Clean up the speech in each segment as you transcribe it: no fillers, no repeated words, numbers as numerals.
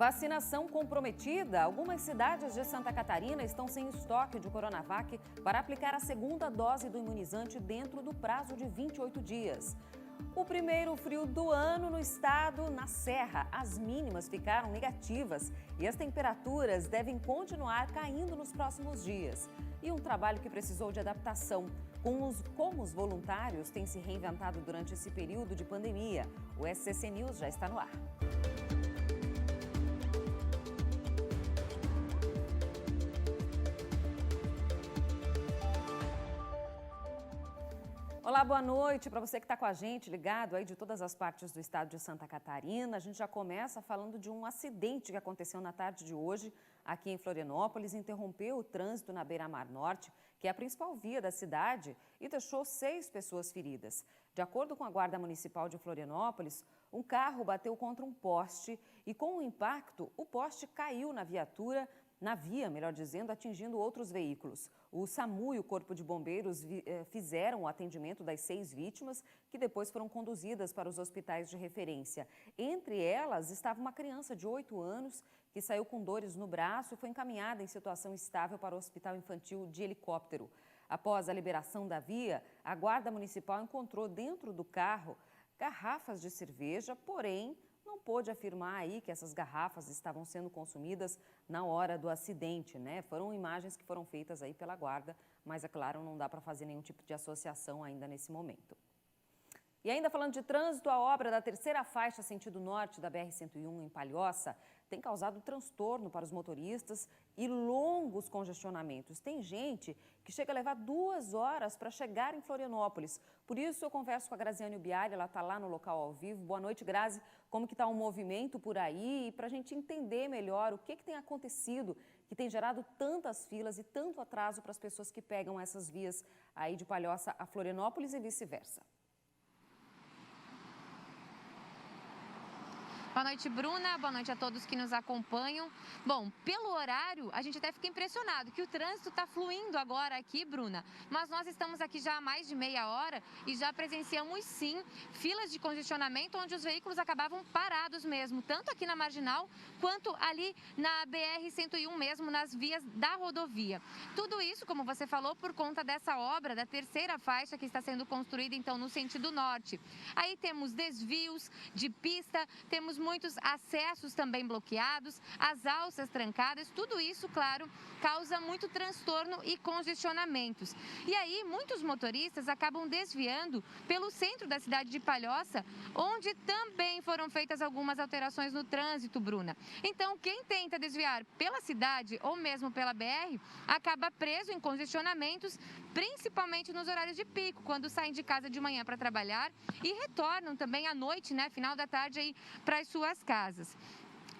Vacinação comprometida. Algumas cidades de Santa Catarina estão sem estoque de Coronavac para aplicar a segunda dose do imunizante dentro do prazo de 28 dias. O primeiro frio do ano no estado, na Serra. As mínimas ficaram negativas e as temperaturas devem continuar caindo nos próximos dias. E um trabalho que precisou de adaptação. Como os voluntários têm se reinventado durante esse período de pandemia. O SCC News já está no ar. Olá, boa noite para você que está com a gente, ligado aí de todas as partes do estado de Santa Catarina. A gente já começa falando de um acidente que aconteceu na tarde de hoje aqui em Florianópolis, interrompeu o trânsito na Beira-Mar Norte, que é a principal via da cidade, e deixou 6 pessoas feridas. De acordo com a Guarda Municipal de Florianópolis, um carro bateu contra um poste e com o impacto, o poste caiu na via, melhor dizendo, atingindo outros veículos. O SAMU e o Corpo de Bombeiros fizeram o atendimento das 6 vítimas, que depois foram conduzidas para os hospitais de referência. Entre elas estava uma criança de 8 anos que saiu com dores no braço e foi encaminhada em situação estável para o Hospital Infantil de helicóptero. Após a liberação da via, a Guarda Municipal encontrou dentro do carro garrafas de cerveja, porém não pôde afirmar aí que essas garrafas estavam sendo consumidas na hora do acidente, né? Foram imagens que foram feitas aí pela guarda, mas é claro, não dá para fazer nenhum tipo de associação ainda nesse momento. E ainda falando de trânsito, a obra da terceira faixa sentido norte da BR-101 em Palhoça tem causado transtorno para os motoristas e longos congestionamentos. Tem gente que chega a levar 2 horas para chegar em Florianópolis. Por isso eu converso com a Graziane Bialha, ela está lá no local ao vivo. Boa noite, Grazi. Como que está o movimento por aí? E para a gente entender melhor o que tem acontecido, que tem gerado tantas filas e tanto atraso para as pessoas que pegam essas vias aí de Palhoça a Florianópolis e vice-versa. Boa noite, Bruna. Boa noite a todos que nos acompanham. Bom, pelo horário, a gente até fica impressionado que o trânsito está fluindo agora aqui, Bruna. Mas nós estamos aqui já há mais de meia hora e já presenciamos, sim, filas de congestionamento onde os veículos acabavam parados mesmo, tanto aqui na Marginal quanto ali na BR-101 mesmo, nas vias da rodovia. Tudo isso, como você falou, por conta dessa obra da terceira faixa que está sendo construída, então, no sentido norte. Aí temos desvios de pista, temos muitos acessos também bloqueados, as alças trancadas, tudo isso, claro, causa muito transtorno e congestionamentos. E aí, muitos motoristas acabam desviando pelo centro da cidade de Palhoça, onde também foram feitas algumas alterações no trânsito, Bruna. Então, quem tenta desviar pela cidade ou mesmo pela BR, acaba preso em congestionamentos, principalmente nos horários de pico, quando saem de casa de manhã para trabalhar e retornam também à noite, né, final da tarde aí para as suas casas.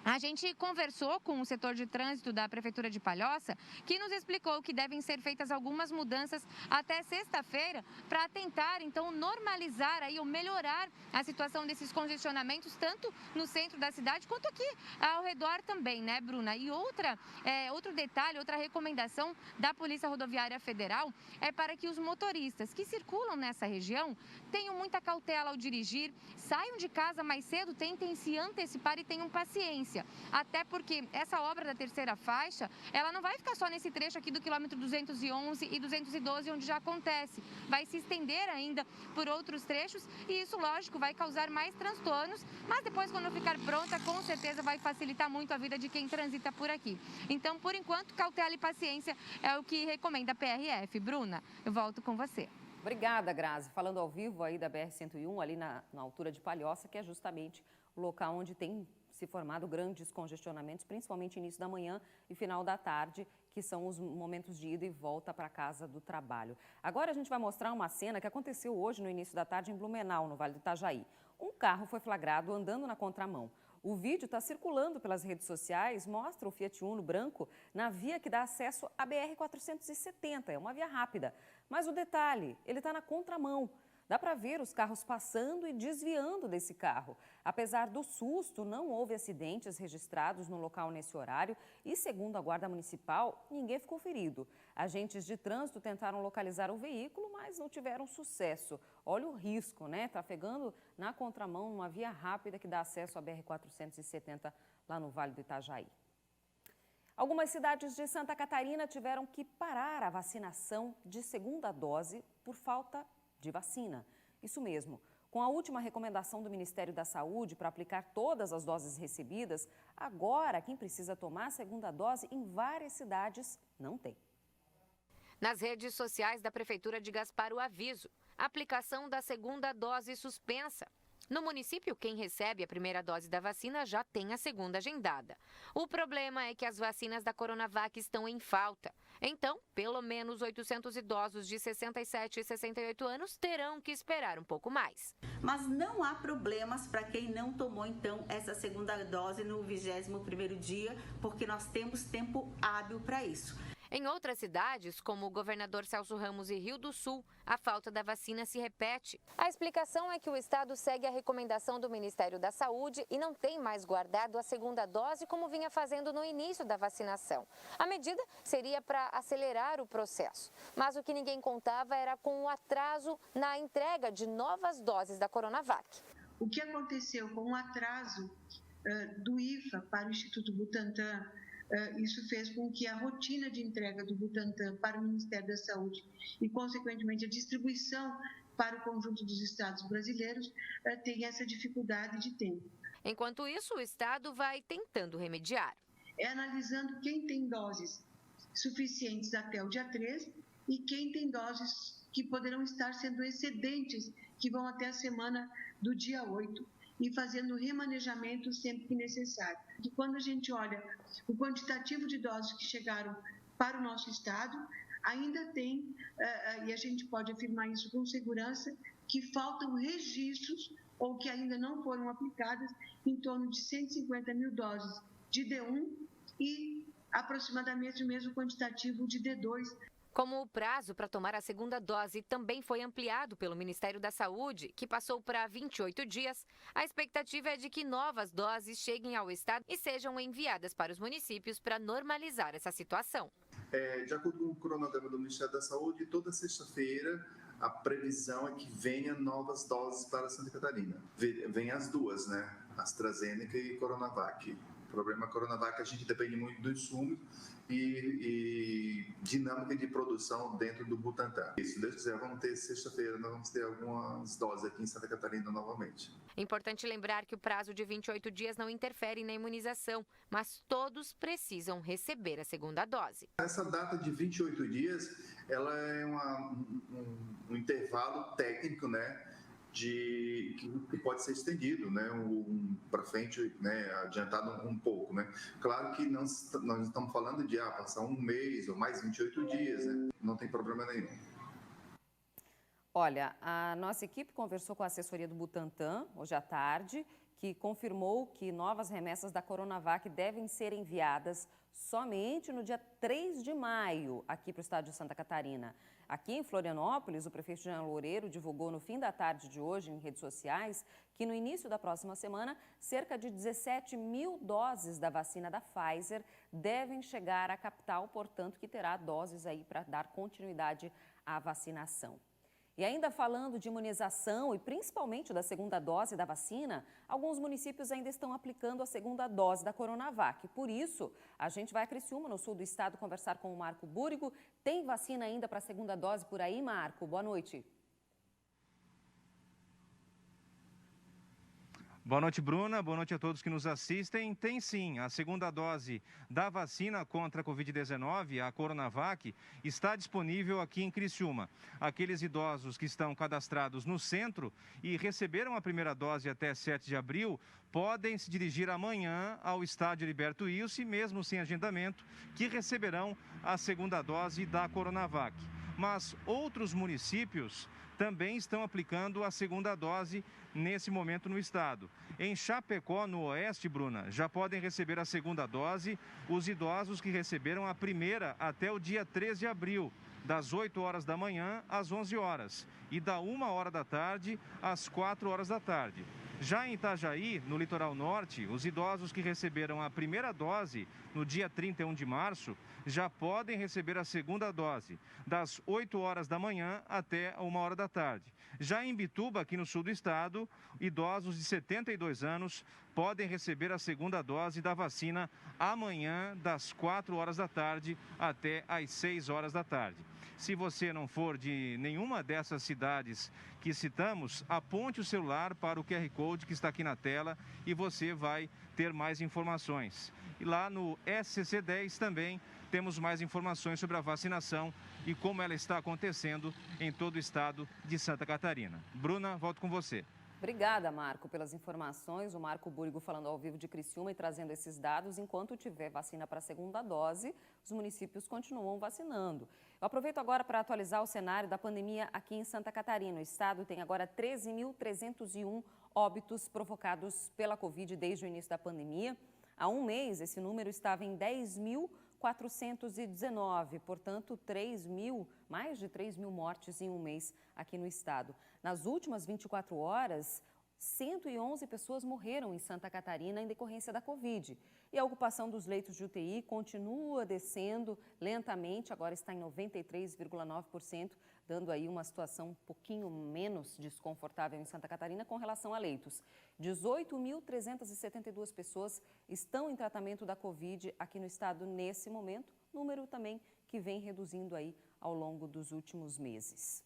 A gente conversou com o setor de trânsito da Prefeitura de Palhoça, que nos explicou que devem ser feitas algumas mudanças até sexta-feira para tentar, então, normalizar aí ou melhorar a situação desses congestionamentos, tanto no centro da cidade quanto aqui ao redor também, né, Bruna? E outro detalhe, outra recomendação da Polícia Rodoviária Federal é para que os motoristas que circulam nessa região tenham muita cautela ao dirigir, saiam de casa mais cedo, tentem se antecipar e tenham paciência. Até porque essa obra da terceira faixa, ela não vai ficar só nesse trecho aqui do quilômetro 211 e 212, onde já acontece. Vai se estender ainda por outros trechos e isso, lógico, vai causar mais transtornos, mas depois, quando ficar pronta, com certeza vai facilitar muito a vida de quem transita por aqui. Então, por enquanto, cautela e paciência é o que recomenda a PRF. Bruna, eu volto com você. Obrigada, Grazi. Falando ao vivo aí da BR-101, ali na altura de Palhoça, que é justamente o local onde tem se formado grandes congestionamentos, principalmente início da manhã e final da tarde, que são os momentos de ida e volta para a casa do trabalho. Agora a gente vai mostrar uma cena que aconteceu hoje no início da tarde em Blumenau, no Vale do Itajaí. Um carro foi flagrado andando na contramão. O vídeo está circulando pelas redes sociais, mostra o Fiat Uno branco na via que dá acesso à BR-470, é uma via rápida. Mas o detalhe, ele está na contramão. Dá para ver os carros passando e desviando desse carro. Apesar do susto, não houve acidentes registrados no local nesse horário e, segundo a Guarda Municipal, ninguém ficou ferido. Agentes de trânsito tentaram localizar o veículo, mas não tiveram sucesso. Olha o risco, né? Trafegando na contramão, numa via rápida que dá acesso à BR-470 lá no Vale do Itajaí. Algumas cidades de Santa Catarina tiveram que parar a vacinação de segunda dose por falta de vacina. Isso mesmo. Com a última recomendação do Ministério da Saúde para aplicar todas as doses recebidas, agora quem precisa tomar a segunda dose em várias cidades não tem. Nas redes sociais da Prefeitura de Gaspar, o aviso: aplicação da segunda dose suspensa. No município, quem recebe a primeira dose da vacina já tem a segunda agendada. O problema é que as vacinas da Coronavac estão em falta. Então, pelo menos 800 idosos de 67 e 68 anos terão que esperar um pouco mais. Mas não há problemas para quem não tomou, então, essa segunda dose no 21º dia, porque nós temos tempo hábil para isso. Em outras cidades, como o governador Celso Ramos e Rio do Sul, a falta da vacina se repete. A explicação é que o estado segue a recomendação do Ministério da Saúde e não tem mais guardado a segunda dose como vinha fazendo no início da vacinação. A medida seria para acelerar o processo, mas o que ninguém contava era com o atraso na entrega de novas doses da Coronavac. O que aconteceu com o atraso do IFA para o Instituto Butantan, isso fez com que a rotina de entrega do Butantan para o Ministério da Saúde e, consequentemente, a distribuição para o conjunto dos estados brasileiros tenha essa dificuldade de tempo. Enquanto isso, o estado vai tentando remediar. É analisando quem tem doses suficientes até o dia 3 e quem tem doses que poderão estar sendo excedentes, que vão até a semana do dia 8. E fazendo remanejamento sempre que necessário. E quando a gente olha o quantitativo de doses que chegaram para o nosso estado, ainda tem, e a gente pode afirmar isso com segurança, que faltam registros ou que ainda não foram aplicadas em torno de 150 mil doses de D1 e aproximadamente o mesmo quantitativo de D2. Como o prazo para tomar a segunda dose também foi ampliado pelo Ministério da Saúde, que passou para 28 dias, a expectativa é de que novas doses cheguem ao estado e sejam enviadas para os municípios para normalizar essa situação. De acordo com o cronograma do Ministério da Saúde, toda sexta-feira a previsão é que venham novas doses para Santa Catarina. Vem as duas, né? AstraZeneca e Coronavac. O problema Coronavac, a gente depende muito do insumo e dinâmica de produção dentro do Butantan. E se Deus quiser, vamos ter sexta-feira, nós vamos ter algumas doses aqui em Santa Catarina novamente. Importante lembrar que o prazo de 28 dias não interfere na imunização, mas todos precisam receber a segunda dose. Essa data de 28 dias, ela é um intervalo técnico, né? Que pode ser estendido, né, para frente, né, adiantado um pouco, né. Claro que nós estamos falando de passar um mês ou mais 28 dias, né, não tem problema nenhum. Olha, a nossa equipe conversou com a assessoria do Butantan hoje à tarde, que confirmou que novas remessas da Coronavac devem ser enviadas somente no dia 3 de maio, aqui para o estado de Santa Catarina. Aqui em Florianópolis, o prefeito Jean Loureiro divulgou no fim da tarde de hoje em redes sociais que no início da próxima semana, cerca de 17 mil doses da vacina da Pfizer devem chegar à capital, portanto que terá doses aí para dar continuidade à vacinação. E ainda falando de imunização e principalmente da segunda dose da vacina, alguns municípios ainda estão aplicando a segunda dose da Coronavac. Por isso, a gente vai a Criciúma, no sul do estado, conversar com o Marco Búrigo. Tem vacina ainda para a segunda dose por aí, Marco? Boa noite. Boa noite, Bruna. Boa noite a todos que nos assistem. Tem sim, a segunda dose da vacina contra a Covid-19, a Coronavac, está disponível aqui em Criciúma. Aqueles idosos que estão cadastrados no centro e receberam a primeira dose até 7 de abril, podem se dirigir amanhã ao estádio Heriberto Wilson, mesmo sem agendamento, que receberão a segunda dose da Coronavac. Mas outros municípios também estão aplicando a segunda dose nesse momento no estado. Em Chapecó, no oeste, Bruna, já podem receber a segunda dose os idosos que receberam a primeira até o dia 13 de abril, das 8 horas da manhã às 11 horas e da 1 hora da tarde às 4 horas da tarde. Já em Itajaí, no litoral norte, os idosos que receberam a primeira dose no dia 31 de março já podem receber a segunda dose, das 8 horas da manhã até 1 hora da tarde. Já em Bituba, aqui no sul do estado, idosos de 72 anos podem receber a segunda dose da vacina amanhã, das 4 horas da tarde até às 6 horas da tarde. Se você não for de nenhuma dessas cidades que citamos, aponte o celular para o QR Code que está aqui na tela e você vai ter mais informações. E lá no SCC10 também temos mais informações sobre a vacinação e como ela está acontecendo em todo o estado de Santa Catarina. Bruna, volto com você. Obrigada, Marco, pelas informações. O Marco Búrigo falando ao vivo de Criciúma e trazendo esses dados. Enquanto tiver vacina para a segunda dose, os municípios continuam vacinando. Eu aproveito agora para atualizar o cenário da pandemia aqui em Santa Catarina. O estado tem agora 13.301 óbitos provocados pela Covid desde o início da pandemia. Há um mês, esse número estava em 10.419, portanto, mais de 3 mil mortes em um mês aqui no estado. Nas últimas 24 horas, 111 pessoas morreram em Santa Catarina em decorrência da Covid. E a ocupação dos leitos de UTI continua descendo lentamente, agora está em 93,9%, dando aí uma situação um pouquinho menos desconfortável em Santa Catarina com relação a leitos. 18.372 pessoas estão em tratamento da Covid aqui no estado nesse momento, número também que vem reduzindo aí ao longo dos últimos meses.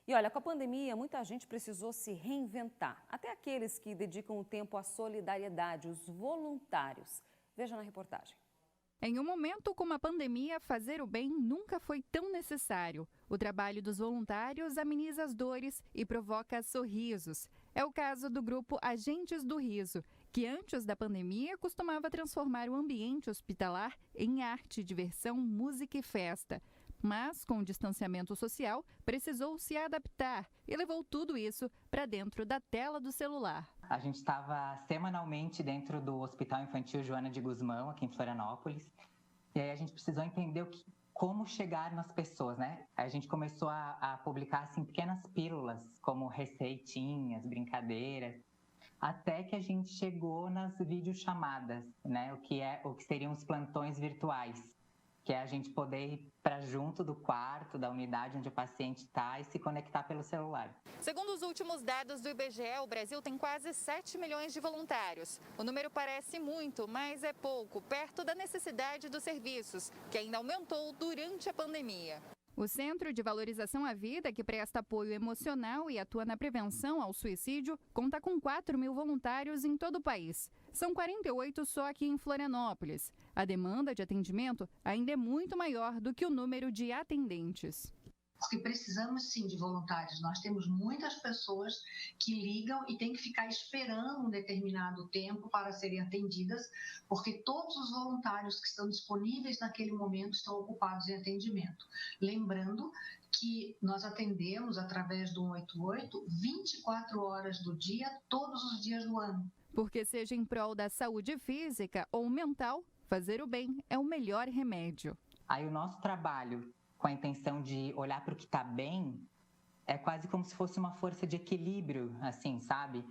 E olha, com a pandemia, muita gente precisou se reinventar. Até aqueles que dedicam o tempo à solidariedade, os voluntários. Veja na reportagem. Em um momento como a pandemia, fazer o bem nunca foi tão necessário. O trabalho dos voluntários ameniza as dores e provoca sorrisos. É o caso do grupo Agentes do Riso, que antes da pandemia costumava transformar o ambiente hospitalar em arte, diversão, música e festa. Mas, com o distanciamento social, precisou se adaptar e levou tudo isso para dentro da tela do celular. A gente estava semanalmente dentro do Hospital Infantil Joana de Guzmão, aqui em Florianópolis, e aí a gente precisou entender como chegar nas pessoas, né? Aí a gente começou a publicar assim, pequenas pílulas, como receitinhas, brincadeiras, até que a gente chegou nas videochamadas, né? O que seriam os plantões virtuais, que é a gente poder ir para junto do quarto, da unidade onde o paciente está e se conectar pelo celular. Segundo os últimos dados do IBGE, o Brasil tem quase 7 milhões de voluntários. O número parece muito, mas é pouco, perto da necessidade dos serviços, que ainda aumentou durante a pandemia. O Centro de Valorização à Vida, que presta apoio emocional e atua na prevenção ao suicídio, conta com 4 mil voluntários em todo o país. São 48 só aqui em Florianópolis. A demanda de atendimento ainda é muito maior do que o número de atendentes. Porque precisamos sim de voluntários. Nós temos muitas pessoas que ligam e têm que ficar esperando um determinado tempo para serem atendidas, porque todos os voluntários que estão disponíveis naquele momento estão ocupados em atendimento. Lembrando que nós atendemos através do 188 24 horas do dia, todos os dias do ano. Porque seja em prol da saúde física ou mental, fazer o bem é o melhor remédio. Aí o nosso trabalho, com a intenção de olhar para o que está bem, é quase como se fosse uma força de equilíbrio, assim, sabe?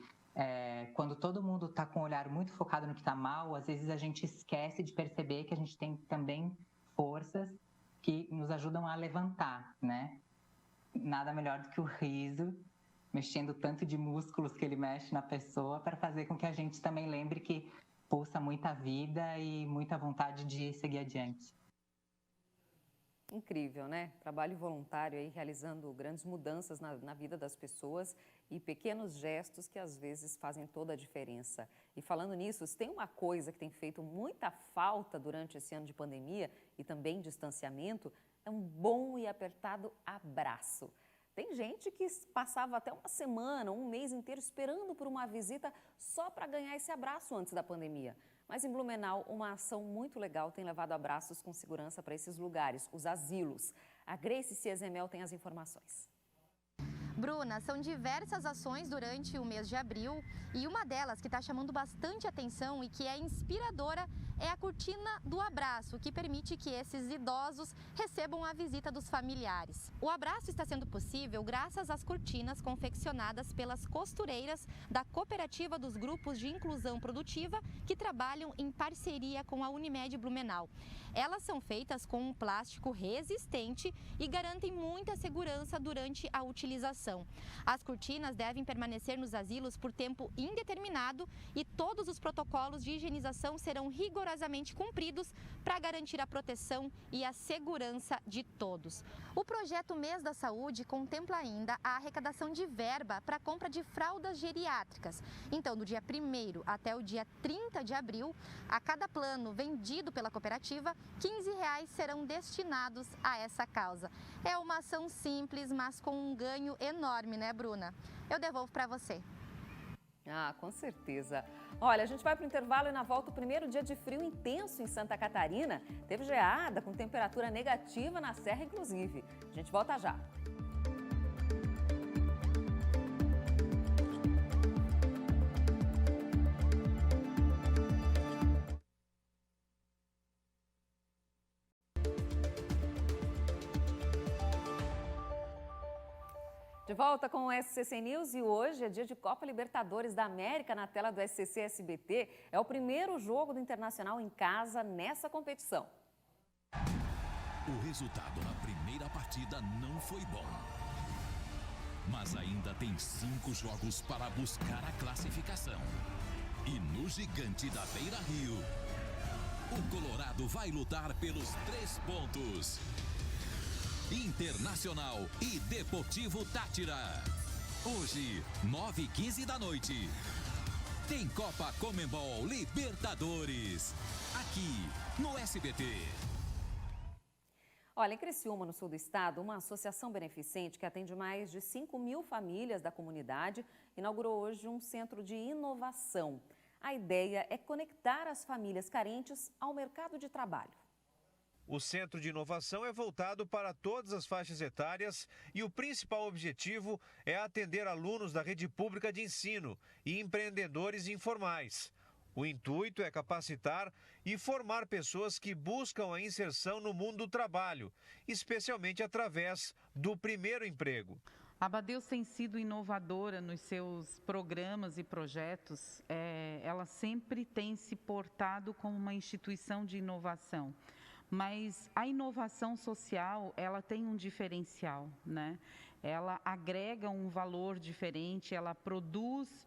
Quando todo mundo está com o olhar muito focado no que está mal, às vezes a gente esquece de perceber que a gente tem também forças que nos ajudam a levantar, né? Nada melhor do que o riso, mexendo tanto de músculos que ele mexe na pessoa, para fazer com que a gente também lembre que pulsa muita vida e muita vontade de seguir adiante. Incrível, né? Trabalho voluntário aí realizando grandes mudanças na vida das pessoas e pequenos gestos que às vezes fazem toda a diferença. E falando nisso, se tem uma coisa que tem feito muita falta durante esse ano de pandemia e também distanciamento, é um bom e apertado abraço. Tem gente que passava até uma semana, um mês inteiro esperando por uma visita só para ganhar esse abraço antes da pandemia. Mas em Blumenau, uma ação muito legal tem levado abraços com segurança para esses lugares, os asilos. A Grace Ciezemel tem as informações. Bruna, são diversas ações durante o mês de abril e uma delas que está chamando bastante atenção e que é inspiradora é a cortina do abraço, que permite que esses idosos recebam a visita dos familiares. O abraço está sendo possível graças às cortinas confeccionadas pelas costureiras da Cooperativa dos Grupos de Inclusão Produtiva, que trabalham em parceria com a Unimed Blumenau. Elas são feitas com um plástico resistente e garantem muita segurança durante a utilização. As cortinas devem permanecer nos asilos por tempo indeterminado e todos os protocolos de higienização serão rigorosamente cumpridos para garantir a proteção e a segurança de todos. O projeto Mês da Saúde contempla ainda a arrecadação de verba para a compra de fraldas geriátricas. Então, do dia 1º até o dia 30 de abril, a cada plano vendido pela cooperativa, R$15 serão destinados a essa causa. É uma ação simples, mas com um ganho enorme, né, Bruna? Eu devolvo para você. Ah, com certeza. Olha, a gente vai para o intervalo e na volta o primeiro dia de frio intenso em Santa Catarina. Teve geada com temperatura negativa na serra, inclusive. A gente volta já. De volta com o SCC News e hoje é dia de Copa Libertadores da América na tela do SCC SBT. É o primeiro jogo do Internacional em casa nessa competição. O resultado na primeira partida não foi bom. Mas ainda tem 5 jogos para buscar a classificação. E no gigante da Beira-Rio, o Colorado vai lutar pelos 3 pontos. Internacional e Deportivo Táchira. Hoje, 9h15 da noite. Tem Copa Conmebol Libertadores. Aqui, no SBT. Olha, em Criciúma, no sul do estado, uma associação beneficente que atende mais de 5.000 famílias da comunidade inaugurou hoje um centro de inovação. A ideia é conectar as famílias carentes ao mercado de trabalho. O Centro de Inovação é voltado para todas as faixas etárias e o principal objetivo é atender alunos da rede pública de ensino e empreendedores informais. O intuito é capacitar e formar pessoas que buscam a inserção no mundo do trabalho, especialmente através do primeiro emprego. A Abadeus tem sido inovadora nos seus programas e projetos. Ela sempre tem se portado como uma instituição de inovação. Mas a inovação social, ela tem um diferencial, né? Ela agrega um valor diferente, ela produz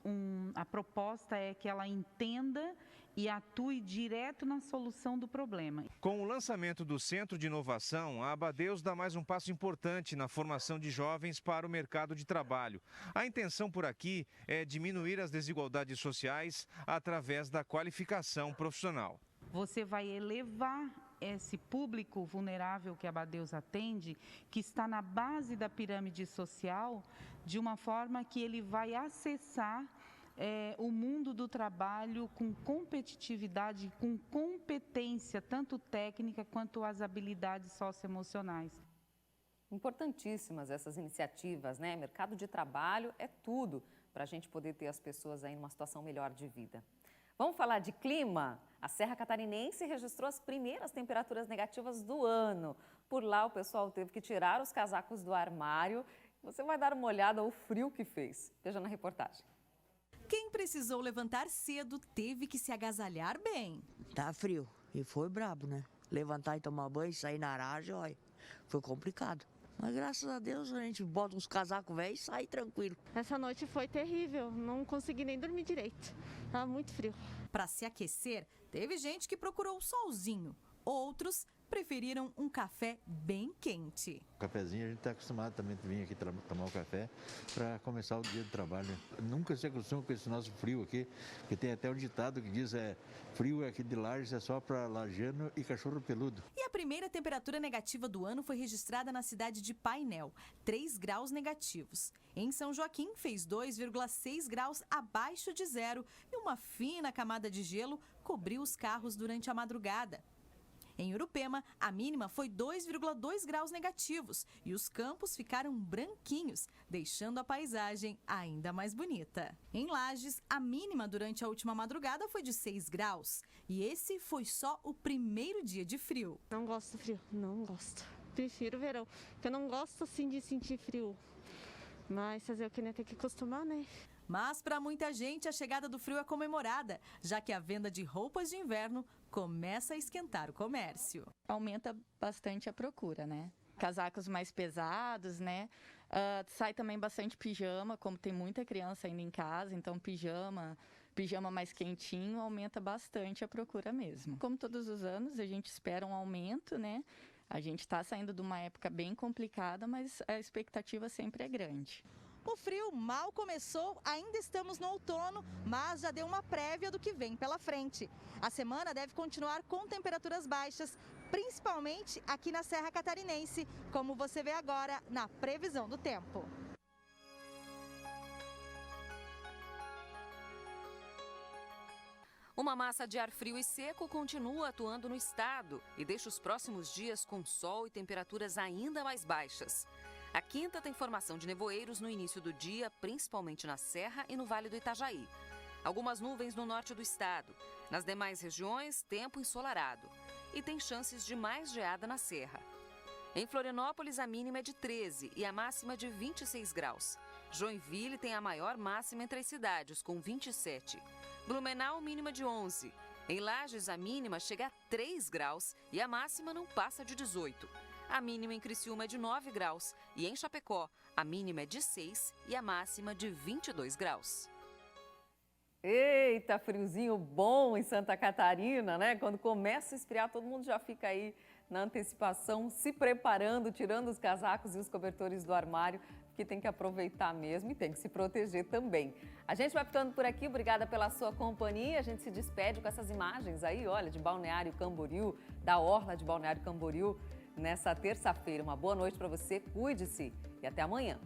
a proposta é que ela entenda e atue direto na solução do problema. Com o lançamento do Centro de Inovação, a Abadeus dá mais um passo importante na formação de jovens para o mercado de trabalho. A intenção por aqui é diminuir as desigualdades sociais através da qualificação profissional. Você vai elevar esse público vulnerável que a Abadeus atende, que está na base da pirâmide social, de uma forma que ele vai acessar o mundo do trabalho com competitividade, com competência, tanto técnica quanto as habilidades socioemocionais. Importantíssimas essas iniciativas, né? Mercado de trabalho é tudo para a gente poder ter as pessoas aí numa situação melhor de vida. Vamos falar de clima? A Serra Catarinense registrou as primeiras temperaturas negativas do ano. Por lá, o pessoal teve que tirar os casacos do armário. Você vai dar uma olhada ao frio que fez. Veja na reportagem. Quem precisou levantar cedo teve que se agasalhar bem. Tá frio e foi brabo, né? Levantar e tomar banho, sair na aragem, olha, foi complicado. Mas graças a Deus a gente bota uns casacos velhos e sai tranquilo. Essa noite foi terrível, não consegui nem dormir direito. Estava muito frio. Para se aquecer, teve gente que procurou o solzinho. Outros preferiram um café bem quente. O cafezinho a gente está acostumado também a vir aqui tomar um café para começar o dia de trabalho. Nunca se acostuma com esse nosso frio aqui, porque tem até um ditado que diz frio aqui de Lages é só para lajeano e cachorro peludo. E a primeira temperatura negativa do ano foi registrada na cidade de Painel, 3 graus negativos. Em São Joaquim fez 2,6 graus abaixo de zero e uma fina camada de gelo cobriu os carros durante a madrugada. Em Urupema, a mínima foi 2,2 graus negativos e os campos ficaram branquinhos, deixando a paisagem ainda mais bonita. Em Lages, a mínima durante a última madrugada foi de 6 graus e esse foi só o primeiro dia de frio. Não gosto do frio, não gosto. Prefiro o verão, porque eu não gosto assim de sentir frio. Mas fazer o que, né? Tem que acostumar, né? Mas para muita gente a chegada do frio é comemorada, já que a venda de roupas de inverno começa a esquentar o comércio. Aumenta bastante a procura, né? Casacos mais pesados, né? Sai também bastante pijama, como tem muita criança ainda em casa, então pijama mais quentinho, aumenta bastante a procura mesmo. Como todos os anos, a gente espera um aumento, né? A gente está saindo de uma época bem complicada, mas a expectativa sempre é grande. O frio mal começou, ainda estamos no outono, mas já deu uma prévia do que vem pela frente. A semana deve continuar com temperaturas baixas, principalmente aqui na Serra Catarinense, como você vê agora na previsão do tempo. Uma massa de ar frio e seco continua atuando no estado e deixa os próximos dias com sol e temperaturas ainda mais baixas. A quinta tem formação de nevoeiros no início do dia, principalmente na Serra e no Vale do Itajaí. Algumas nuvens no norte do estado. Nas demais regiões, tempo ensolarado. E tem chances de mais geada na Serra. Em Florianópolis, a mínima é de 13 e a máxima de 26 graus. Joinville tem a maior máxima entre as cidades, com 27. Blumenau, mínima de 11. Em Lages, a mínima chega a 3 graus e a máxima não passa de 18. A mínima em Criciúma é de 9 graus e em Chapecó, a mínima é de 6 e a máxima de 22 graus. Eita, friozinho bom em Santa Catarina, né? Quando começa a esfriar, todo mundo já fica aí na antecipação, se preparando, tirando os casacos e os cobertores do armário, que tem que aproveitar mesmo e tem que se proteger também. A gente vai ficando por aqui, obrigada pela sua companhia. A gente se despede com essas imagens aí, olha, de Balneário Camboriú, da orla de Balneário Camboriú, nessa terça-feira. Uma boa noite para você, cuide-se e até amanhã.